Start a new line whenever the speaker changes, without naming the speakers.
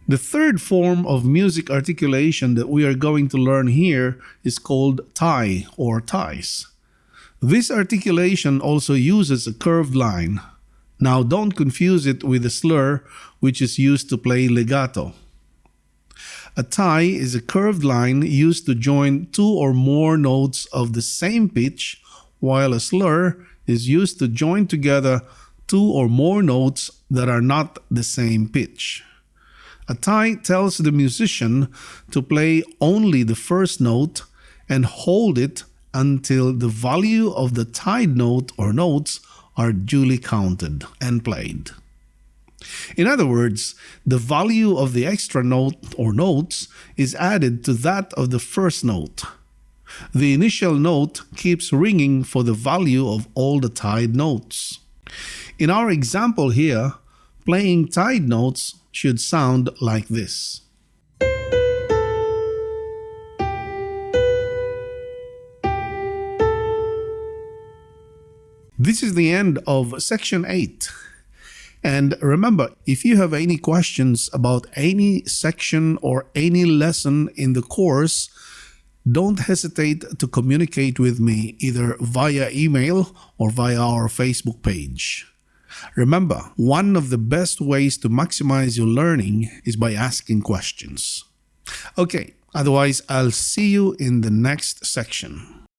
The third form of music articulation that we are going to learn here is called tie or ties. This articulation also uses a curved line. Now don't confuse it with a slur, which is used to play legato. A tie is a curved line used to join two or more notes of the same pitch, while a slur is used to join together two or more notes that are not the same pitch. A tie tells the musician to play only the first note and hold it until the value of the tied note or notes are duly counted and played. In other words, the value of the extra note or notes is added to that of the first note. The initial note keeps ringing for the value of all the tied notes. In our example here, playing tied notes should sound like this. This is the end of section 8. And remember, if you have any questions about any section or any lesson in the course, don't hesitate to communicate with me either via email or via our Facebook page. Remember, one of the best ways to maximize your learning is by asking questions. Okay, otherwise I'll see you in the next section.